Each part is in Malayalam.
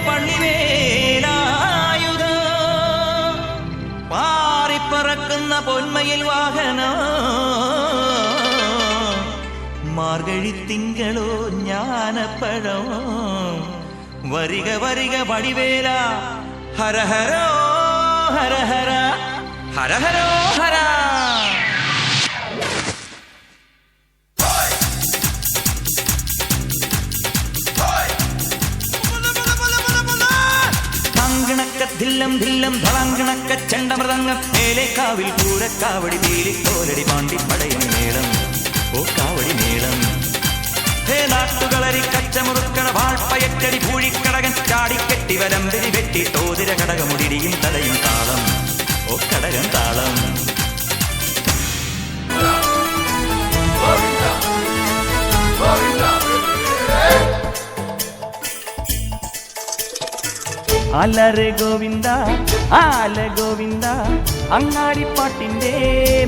പള്ളിവേലായുധ പാറിപ്പറക്കുന്ന പൊന്മയിൽ വാഹന മാർഗഴി തിങ്കളോ ജ്ഞാനപ്പഴം വരിക വരിക വടിവേല ഹര ഹരോ ഹര ഹര ഹര ഹരോ ഹര. ധില്ലം ധില്ലം ധളാങ്കണക്ക ചെണ്ടമൃതങ്ങം മേലേക്കാവിൽ പൂരക്കാവടി തീലിക്കോലടി പാണ്ടിപ്പടയണി മേളം ഓ കാവടി മേളം. ഹേ നാട്ടുകളരി കച്ചമുറുക്കണ വാൾപ്പയറ്റടി പൂഴിക്കടകൻ ചാടിക്കെട്ടി വലമ്പിരി വെട്ടി തോതിര കടകമുടിയും തടയും താളം ഓ കടകൻ താളം. അലരെ ഗോവിന്ദ ആല ഗോവിന്ദ അങ്ങാടിപ്പാട്ടിന്റെ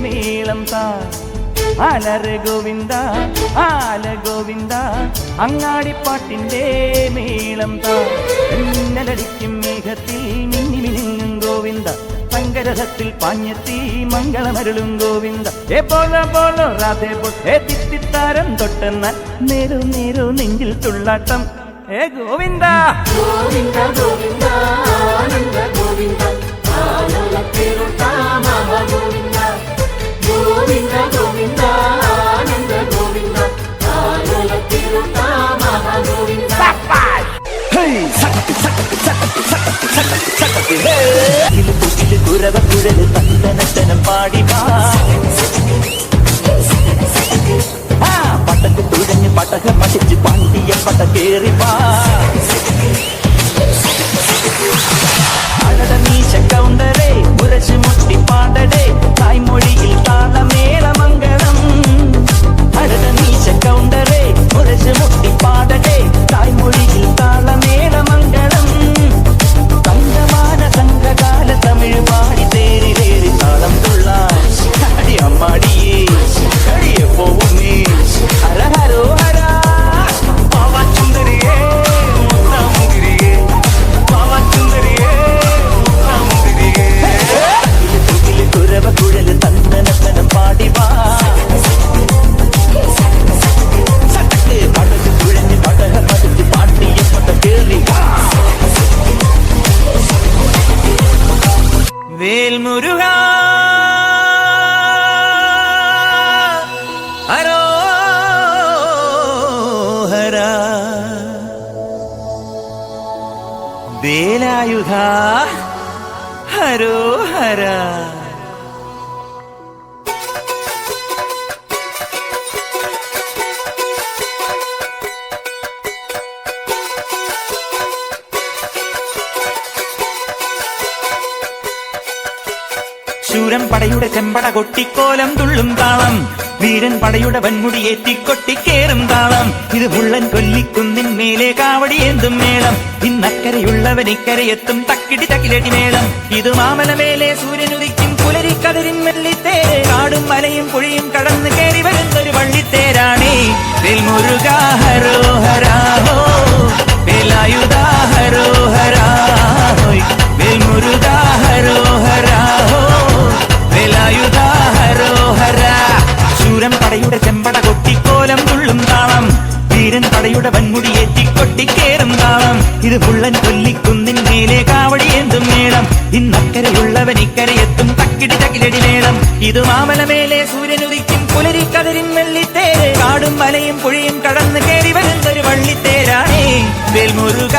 മേളം താ. അലരെ ഗോവിന്ദ ആല ഗോവിന്ദ അങ്ങാടിപ്പാട്ടിന്റെ മേളം താ. മിന്നലടിക്കും മേഘത്തിൽ മിന്നി മിനുങ്ങും ഗോവിന്ദ സങ്കരഥത്തിൽ പാഞ്ഞെത്തി മംഗളമരുളും ഗോവിന്ദ. ഏ പോലോ പോലോ രാധേ പോ ഏ തിത്തിത്താരം തൊട്ടെന്ന നേരു നേരു നെഞ്ചിൽ തുള്ളാട്ടം. ഏ ഗോവിന്ദ ഗോവിന്ദ ഗോവിന്ദ ആനന്ദ ഗോവിന്ദ ഗോവിന്ദ ഗോവിന്ദ ഗോവിന്ദ ആനന്ദ ഗോവിന്ദ കുരവ കുഴല് തന്നനത്തനം പാടി പട്ടക്ക് തുഴഞ്ഞ് പടക മടിച്ച് പാണ്ടിയ പട കേറി അഴക മീശ കൗണ്ടരേ മുരശ് മുട്ടി പാടടേ തായ്മൊഴിയിൽ താളമേളമംഗളം. അഴക മീശ കൗണ്ടരേ മുരശ് മുട്ടി പാടടേ തായ്മൊഴിയിൽ താളമേളമംഗളം. തങ്കമാന സംഘകാല തമിഴ് പാടി തേരിലേറി താളം തുള്ളാൻ അടി അമ്മാടിയേ അടിയെ പോവും നീ. ഹര ഹരോ ഹര പാവച്ചുന്ദരിയേ മുത്തമുതിരിയേ പാവച്ചുന്ദരിയേ മുത്തമുതിരിയേ. കുരവ കുഴല് തന്നനത്തനം പാടി വാ പടക് കുഴഞ്ഞ് പടക പടുത്ത് പാട്ടിയ പട കേറി വാ. വേൽമുരുക ഹരോ ഹര വേലായുധ ഹരോ ഹര. ശൂരൻ പടയുടെ ചെമ്പട കൊട്ടിക്കോലം തുള്ളും താളം വീരൻ പടയുടെ വൻമുടിയേറ്റിക്കൊട്ടിക്കേറും താളം. ഇത് മുള്ളൻ കൊല്ലിക്കുന്നിൻ മേലെ കാവടിയേന്തും മേളം. ഇന്നക്കരയുള്ളവൻ ഇക്കരയെത്തും തക്കിടി തക്കിലടി മേളം. ഇത് മാമലമേലെ സൂര്യനുദിക്കും പുലരിക്കതിരിൻ മെല്ലിത്തേര് കാടും മലയും പുഴയും കടന്ന് കയറി വരുന്നൊരു വള്ളിത്തേരാണേ. വേൽമുരുക ഹരോ ഹരാഹോ വേലായുധ ഹരോ ഹരാഹോയ് വേൽമുരുക ഹരോ ഹരാഹോ വേലായുധ ഹരോ ഹര. ശൂരൻ പടയുടെ ചെമ്പട കൊട്ടിക്കോലം തുള്ളും താളം വീരൻ പടയുടെ വൻമുടിയേറ്റിക്കൊട്ടിക്കേറും താളം. ഇത് മുള്ളൻ കൊല്ലിക്കുന്നിൻ മേലെ കാവടിയേന്തും മേളം. ഇന്നക്കരയുള്ളവൻ ഇക്കരയെത്തും തക്കിടി തകിലടി മേളം. ഇത് മാമലമേലെ സൂര്യനുദിക്കും പുലരിക്കതിരിൻ വെള്ളിത്തേര് കാടും മലയും പുഴയും കടന്ന് കയറി വരുന്നൊരു വള്ളിത്തേരാണേ. വേൽമുരുക